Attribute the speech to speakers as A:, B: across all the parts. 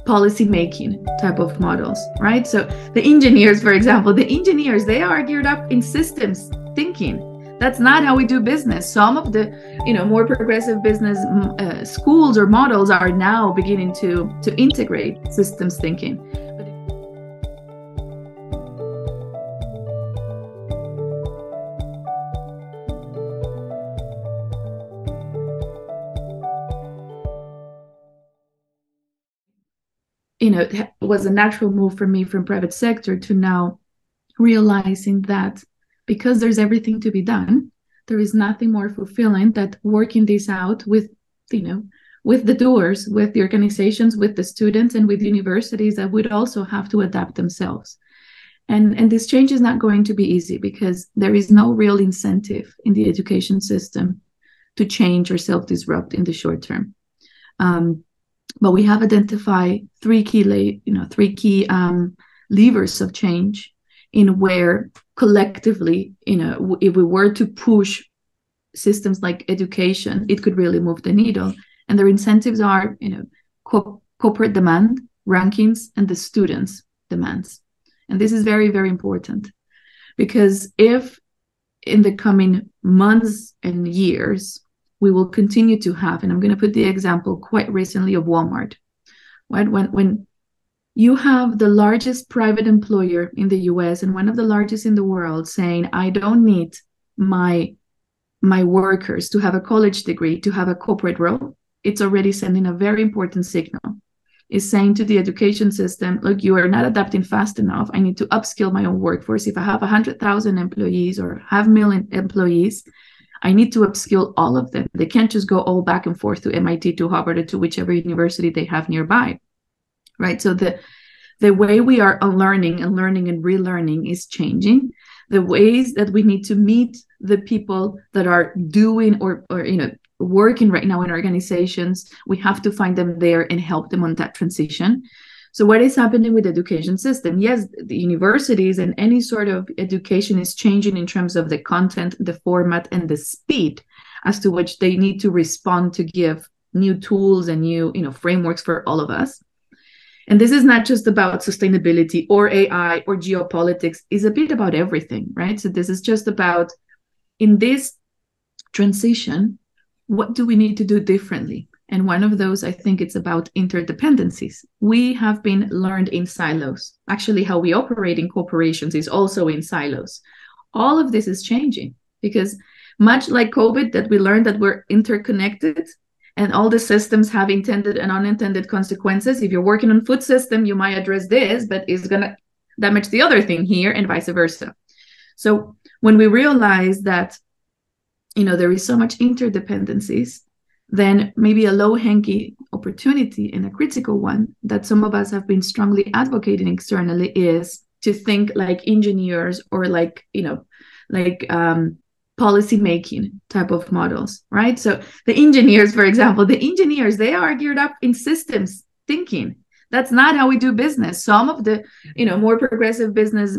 A: policy making type of models, right? So the engineers, for example, they are geared up in systems thinking. That's not how we do business. Some of the, more progressive business schools or models are now beginning to integrate systems thinking. It was a natural move for me from private sector to now realizing that because there's everything to be done, there is nothing more fulfilling than working this out with the doers, with the organizations, with the students, and with universities that would also have to adapt themselves. And this change is not going to be easy because there is no real incentive in the education system to change or self-disrupt in the short term. But we have identified three key levers of change in where collectively, if we were to push systems like education, it could really move the needle. And their incentives are, corporate demand, rankings, and the students' demands. And this is very, very important because if in the coming months and years, we will continue to have, and I'm going to put the example quite recently of Walmart, right? When you have the largest private employer in the US and one of the largest in the world saying, I don't need my workers to have a college degree to have a corporate role, it's already sending a very important signal. It's saying to the education system, look, you are not adapting fast enough. I need to upskill my own workforce. If I have 100,000 employees or 500,000 employees, I need to upskill all of them. They can't just go all back and forth to MIT, to Harvard, or to whichever university they have nearby, right? So the way we are learning and relearning is changing. The ways that we need to meet the people that are doing or working right now in organizations, we have to find them there and help them on that transition. So what is happening with the education system? Yes, the universities and any sort of education is changing in terms of the content, the format, and the speed as to which they need to respond to give new tools and new frameworks for all of us. And this is not just about sustainability or AI or geopolitics. It's a bit about everything, right? So this is just about, in this transition, what do we need to do differently? And one of those, I think it's about interdependencies. We have been learned in silos. Actually, how we operate in corporations is also in silos. All of this is changing because much like COVID, that we learned that we're interconnected and all the systems have intended and unintended consequences. If you're working on food system, you might address this, but it's going to damage the other thing here and vice versa. So when we realize that, there is so much interdependencies, then maybe a low-hanging opportunity and a critical one that some of us have been strongly advocating externally is to think like engineers or policy making type of models, right? So the engineers, for example, they are geared up in systems thinking. That's not how we do business. Some of the, more progressive business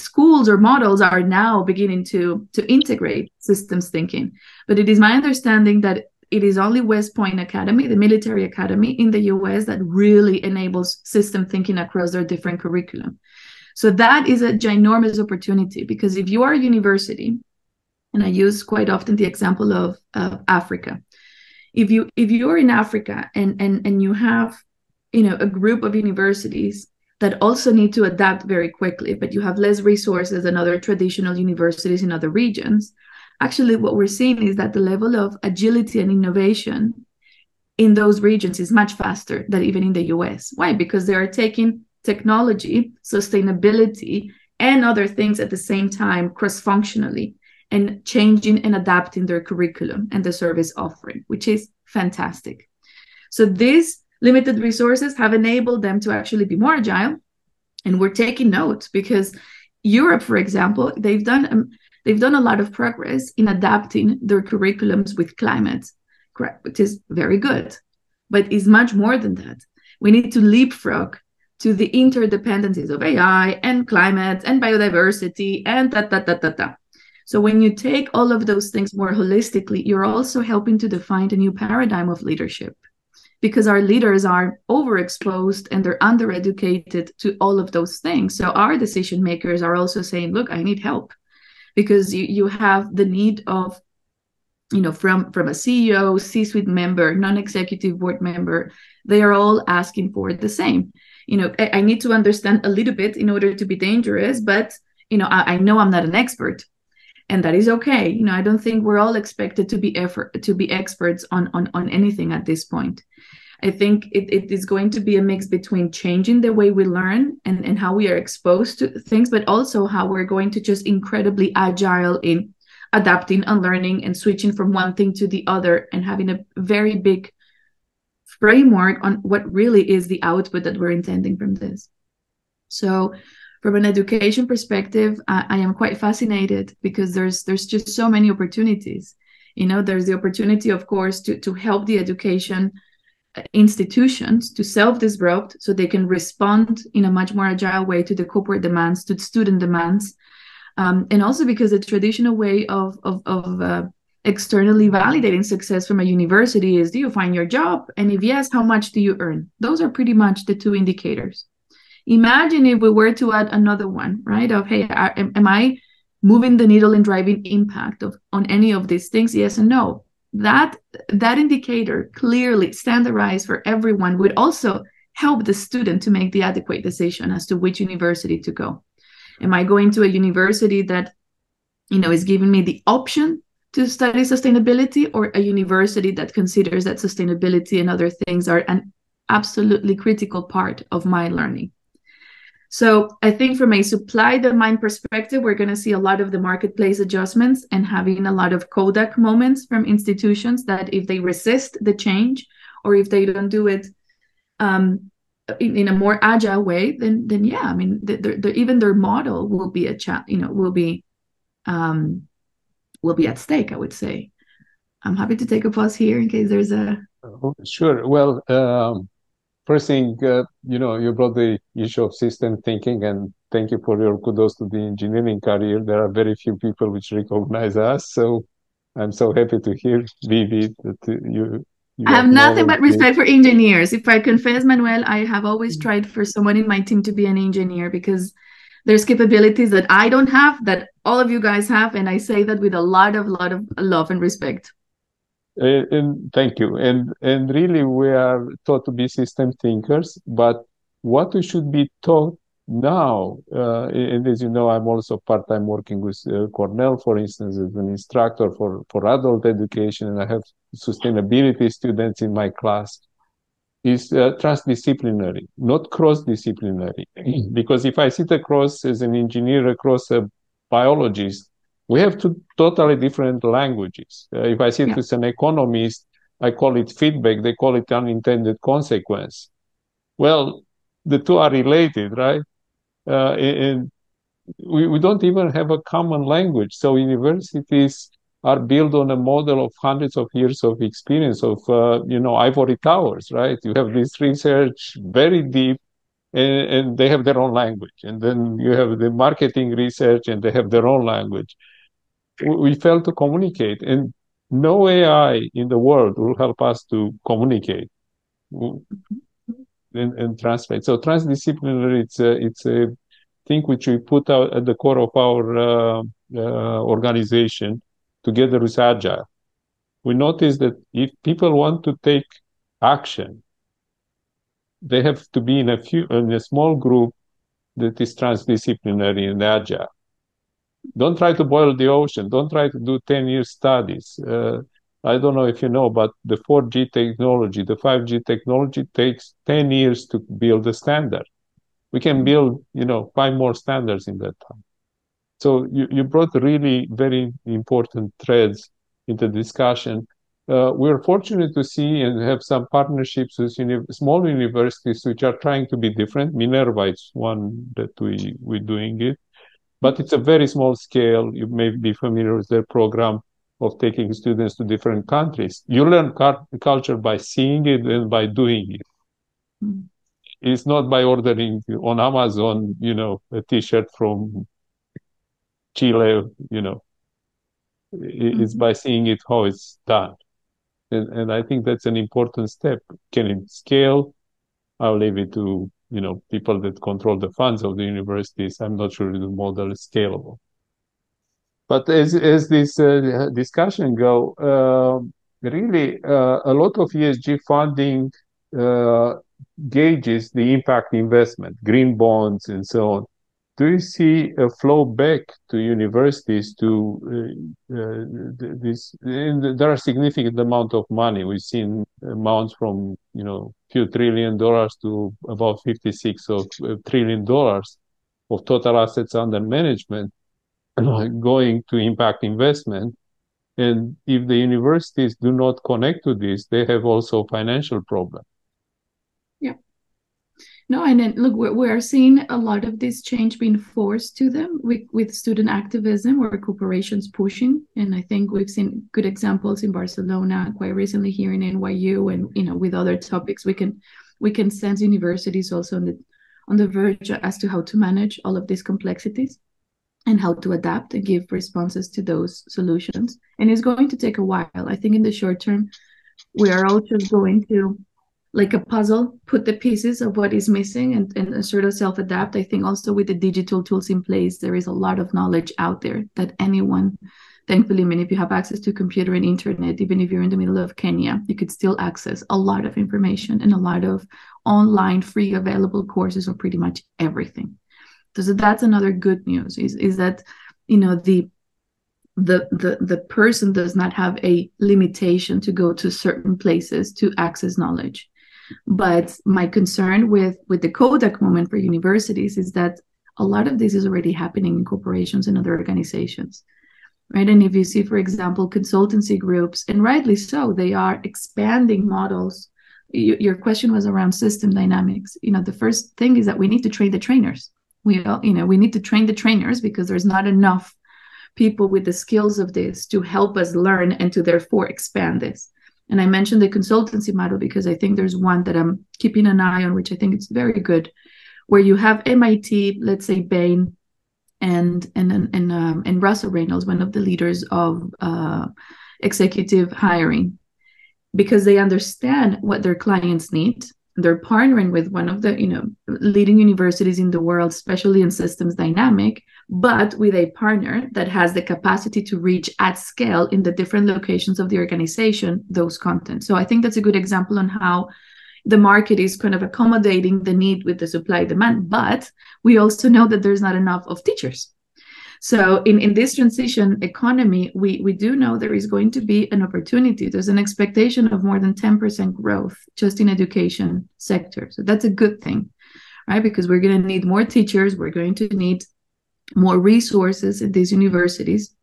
A: schools or models are now beginning to integrate systems thinking. But it is my understanding that it is only West Point Academy, the military academy in the US, that really enables system thinking across their different curriculum. So that is a ginormous opportunity because if you are a university, and I use quite often the example of Africa, if you are in Africa and you have a group of universities that also need to adapt very quickly, but you have less resources than other traditional universities in other regions. Actually, what we're seeing is that the level of agility and innovation in those regions is much faster than even in the US. Why? Because they are taking technology, sustainability, and other things at the same time cross-functionally and changing and adapting their curriculum and the service offering, which is fantastic. So these limited resources have enabled them to actually be more agile. And we're taking note because Europe, for example, they've done a lot of progress in adapting their curriculums with climate, which is very good, but is much more than that. We need to leapfrog to the interdependencies of AI and climate and biodiversity and So when you take all of those things more holistically, you're also helping to define a new paradigm of leadership. because our leaders are overexposed and they're undereducated to all of those things. So our decision makers are also saying, look, I need help, because you have the need of, from a CEO, C-suite member, non-executive board member, they are all asking for the same. I need to understand a little bit in order to be dangerous, but I know I'm not an expert, and that is okay. I don't think we're all expected to be experts on anything at this point. I think it is going to be a mix between changing the way we learn and how we are exposed to things, but also how we're going to just incredibly agile in adapting and learning and switching from one thing to the other, and having a very big framework on what really is the output that we're intending from this. So from an education perspective, I am quite fascinated, because there's just so many opportunities. There's the opportunity, of course, to help the education institutions to self-disrupt so they can respond in a much more agile way to the corporate demands, to student demands. And also because the traditional way of externally validating success from a university is, do you find your job? And if yes, how much do you earn? Those are pretty much the two indicators. Imagine if we were to add another one, right? Of, hey, am I moving the needle and driving impact on any of these things? Yes and no. That indicator, clearly standardized for everyone, would also help the student to make the adequate decision as to which university to go. Am I going to a university that is giving me the option to study sustainability, or a university that considers that sustainability and other things are an absolutely critical part of my learning? So I think from a supply demand perspective, we're going to see a lot of the marketplace adjustments and having a lot of Kodak moments from institutions that, if they resist the change, or if they don't do it in a more agile way, then yeah, I mean, even their model will be will be at stake, I would say. I'm happy to take a pause here in case there's a.
B: Sure. Well, first thing, you brought the issue of system thinking, and thank you for your kudos to the engineering career. There are very few people which recognize us, so I'm so happy to hear, Vivi, that you
A: I have nothing but respect for engineers. If I confess, Manuel, I have always tried for someone in my team to be an engineer, because there's capabilities that I don't have that all of you guys have, and I say that with a lot of love and respect.
B: And thank you. And really, we are taught to be system thinkers, but what we should be taught now, and as you know, I'm also part-time working with Cornell, for instance, as an instructor for adult education, and I have sustainability students in my class, is transdisciplinary, not cross-disciplinary. Because if I sit across as an engineer across a biologist, we have two totally different languages. If I sit with an economist, I call it feedback, they call it unintended consequence. Well, the two are related, right? And we don't even have a common language. So universities are built on a model of hundreds of years of experience of, ivory towers, right? You have this research very deep, and they have their own language. And then you have the marketing research, and they have their own language. We fail to communicate, and no AI in the world will help us to communicate and translate. So transdisciplinary, it's a thing which we put out at the core of our organization together with Agile. We notice that if people want to take action, they have to be in a small group that is transdisciplinary and agile. Don't try to boil the ocean. Don't try to do 10-year studies. I don't know if you know, but the 4G technology, the 5G technology takes 10 years to build a standard. We can build, 5 more standards in that time. So you brought really very important threads into discussion. We're fortunate to see and have some partnerships with small universities which are trying to be different. Minerva is one that we're doing it. But it's a very small scale. You may be familiar with their program of taking students to different countries. You learn culture by seeing it and by doing it. Mm-hmm. It's not by ordering on Amazon, a T-shirt from Chile, It's by seeing it how it's done. And I think that's an important step. Can it scale? I'll leave it to, people that control the funds of the universities. I'm not sure the model is scalable. But as this discussion go, really a lot of ESG funding uh, gauges the impact investment, green bonds, and so on. Do you see a flow back to universities to this? There are significant amount of money. We've seen amounts from few $1 trillion to about $56 trillion of total assets under management going to impact investment. And if the universities do not connect to this, they have also financial problems.
A: Yeah. No, and then look, we're seeing a lot of this change being forced to them with student activism or corporations pushing. And I think we've seen good examples in Barcelona, quite recently here in NYU, and with other topics, we can sense universities also on the verge as to how to manage all of these complexities and how to adapt and give responses to those solutions. And it's going to take a while. I think in the short term, we are all just going to, like a puzzle, put the pieces of what is missing and sort of self-adapt. I think also with the digital tools in place, there is a lot of knowledge out there that anyone, thankfully, I mean, if you have access to computer and internet, even if you're in the middle of Kenya, you could still access a lot of information and a lot of online free available courses on pretty much everything. So that's another good news is that, the person does not have a limitation to go to certain places to access knowledge. But my concern with the Kodak moment for universities is that a lot of this is already happening in corporations and other organizations, right? And if you see, for example, consultancy groups, and rightly so, they are expanding models. Your question was around system dynamics. The first thing is that we need to train the trainers. We need to train the trainers because there's not enough people with the skills of this to help us learn and to therefore expand this. And I mentioned the consultancy model because I think there's one that I'm keeping an eye on, which I think it's very good, where you have MIT, let's say Bain, and Russell Reynolds, one of the leaders of executive hiring, because they understand what their clients need. They're partnering with one of the leading universities in the world, especially in systems dynamic, but with a partner that has the capacity to reach at scale in the different locations of the organization those content. So I think that's a good example on how the market is kind of accommodating the need with the supply demand, but we also know that there's not enough of teachers. So in this transition economy, we do know there is going to be an opportunity. There's an expectation of more than 10% growth just in education sector. So that's a good thing, right? Because we're going to need more teachers. We're going to need more resources in these universities,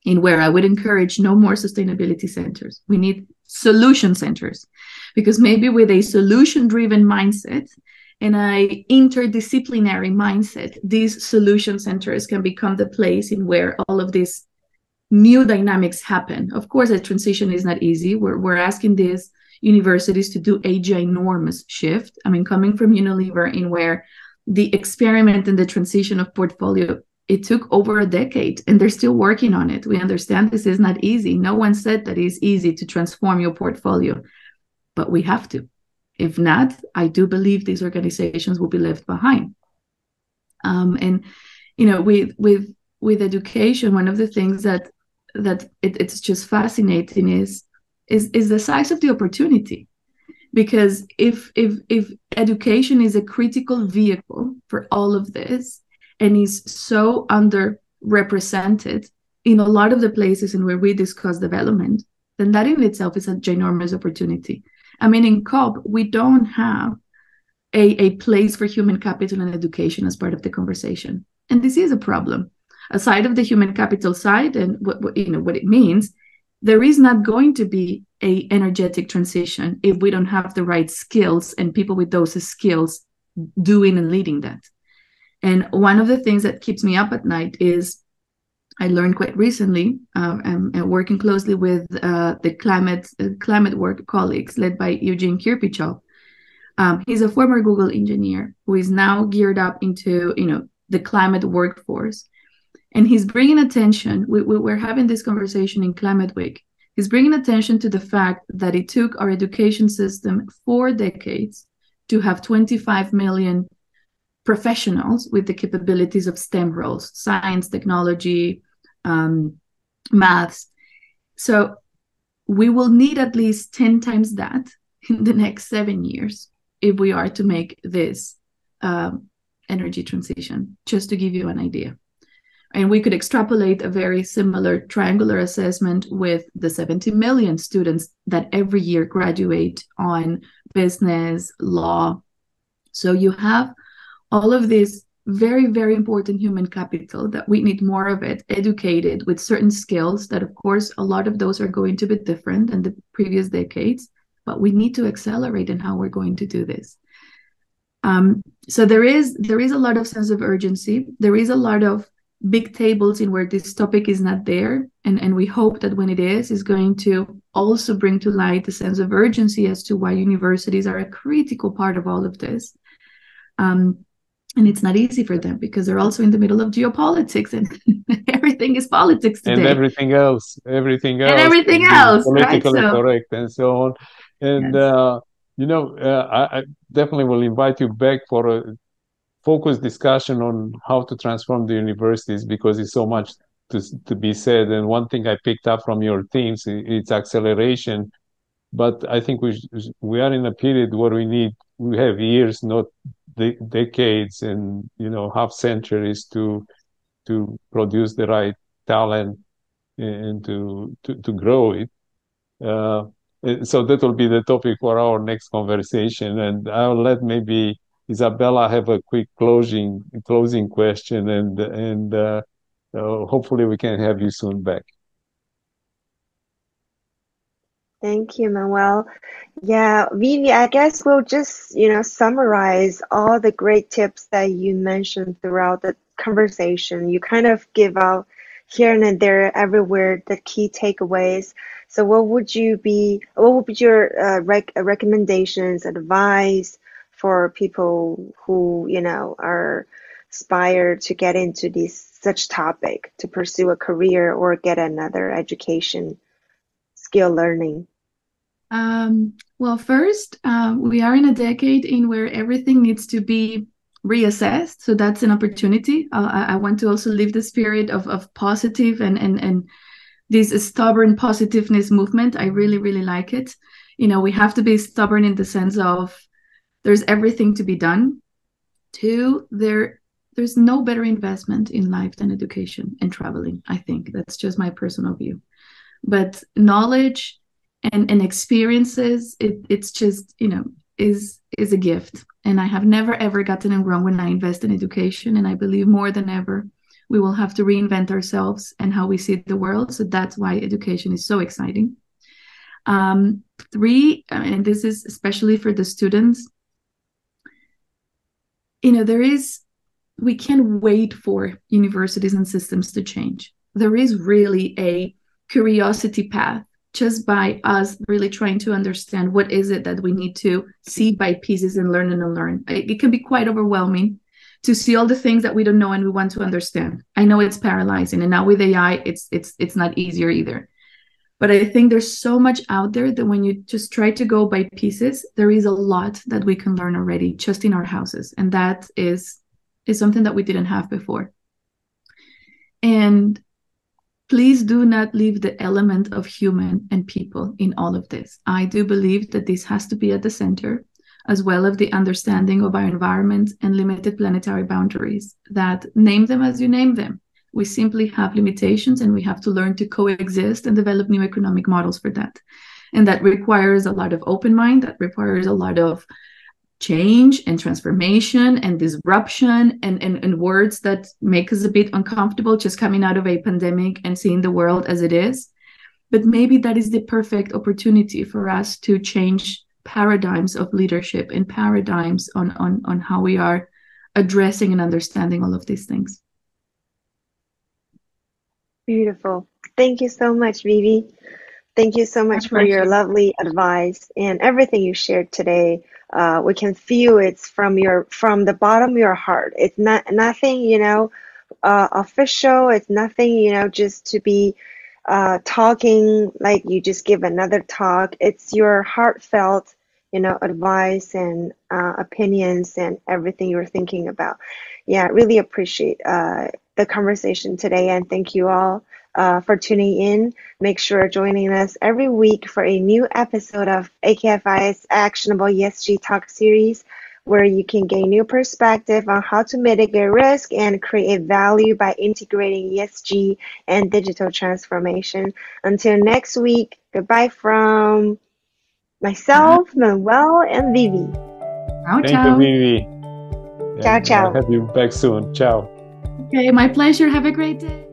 A: in where I would encourage no more sustainability centers. We need solution centers, because maybe with a solution-driven mindset and an interdisciplinary mindset, these solution centers can become the place in where all of these new dynamics happen. Of course, a transition is not easy. We're asking these universities to do a ginormous shift. I mean, coming from Unilever, in where the experiment and the transition of portfolio, it took over a decade and they're still working on it. We understand this is not easy. No one said that it's easy to transform your portfolio, but we have to. If not, I do believe these organizations will be left behind. And with education, one of the things that it's just fascinating is the size of the opportunity. Because if education is a critical vehicle for all of this and is so underrepresented in a lot of the places in where we discuss development, then that in itself is a ginormous opportunity. I mean, in COP, we don't have a place for human capital and education as part of the conversation. And this is a problem. Aside of the human capital side and what it means, there is not going to be an energetic transition if we don't have the right skills and people with those skills doing and leading that. And one of the things that keeps me up at night is I learned quite recently, and working closely with the climate work colleagues led by Eugene Kirpichov. He's a former Google engineer who is now geared up into the climate workforce, and he's bringing attention. We're having this conversation in Climate Week, He's bringing attention to the fact that it took our education system 4 decades to have 25 million professionals with the capabilities of STEM roles, science, technology, maths. So we will need at least 10 times that in the next 7 years if we are to make this energy transition, just to give you an idea. And we could extrapolate a very similar triangular assessment with the 70 million students that every year graduate on business, law. So you have all of this very, very important human capital that we need more of it, educated with certain skills that, of course, a lot of those are going to be different than the previous decades, but we need to accelerate in how we're going to do this. So there is a lot of sense of urgency. There is a lot of big tables in where this topic is not there. And we hope that when it is going to also bring to light the sense of urgency as to why universities are a critical part of all of this. And it's not easy for them because they're also in the middle of geopolitics and everything is politics today.
B: And everything else,
A: politically
B: right? Correct and so on. And,
A: yes.
B: I definitely will invite you back for a focused discussion on how to transform the universities, because it's so much to be said. And one thing I picked up from your themes, it's acceleration. But I think we are in a period where we have years, not decades, and half centuries to produce the right talent and to grow it. So that will be the topic for our next conversation, and I'll let maybe Isabella have a quick closing question, and hopefully we can have you soon back.
C: Thank you, Manuel. Yeah, Vivi, I guess we'll just, summarize all the great tips that you mentioned throughout the conversation. You kind of give out here and there, everywhere, the key takeaways. So what would be your recommendations, advice for people who, are inspired to get into such topic, to pursue a career or get another education? Skill learning?
A: Well, first, we are in a decade in where everything needs to be reassessed. So that's an opportunity. I want to also live the spirit of positive and this stubborn positiveness movement. I really, really like it. We have to be stubborn in the sense of there's everything to be done. 2, there's no better investment in life than education and traveling. I think that's just my personal view. But knowledge and experiences, it's just, is a gift. And I have never, ever gotten it wrong when I invest in education. And I believe more than ever, we will have to reinvent ourselves and how we see the world. So that's why education is so exciting. 3, and this is especially for the students, we can't wait for universities and systems to change. There is really a curiosity path just by us really trying to understand what is it that we need to see by pieces and learn and unlearn. It can be quite overwhelming to see all the things that we don't know and we want to understand. I know it's paralyzing, and now with AI, it's not easier either. But I think there's so much out there that when you just try to go by pieces, there is a lot that we can learn already just in our houses, and that is something that we didn't have before. And please do not leave the element of human and people in all of this. I do believe that this has to be at the center, as well as the understanding of our environment and limited planetary boundaries, that name them as you name them. We simply have limitations, and we have to learn to coexist and develop new economic models for that. And that requires a lot of open mind, that requires a lot of change and transformation and disruption and words that make us a bit uncomfortable just coming out of a pandemic and seeing the world as it is. But maybe that is the perfect opportunity for us to change paradigms of leadership and paradigms on how we are addressing and understanding all of these things.
C: Beautiful. Thank you so much, Vivi. Thank you so much for your lovely advice and everything you shared today. We can feel it's from the bottom of your heart. It's nothing, official. It's nothing, just to be talking like you just give another talk. It's your heartfelt, advice and opinions and everything you're thinking about. Yeah, really appreciate the conversation today, and thank you all for tuning in. Make sure joining us every week for a new episode of AKFI's Actionable ESG Talk series, where you can gain new perspective on how to mitigate risk and create value by integrating ESG and digital transformation. Until next week, goodbye from myself, Manuel, and Vivi.
A: Ciao,
B: Thank
A: ciao.
B: you, Vivi.
C: Ciao, ciao.
B: Have you back soon. Ciao.
A: Okay, my pleasure. Have a great day.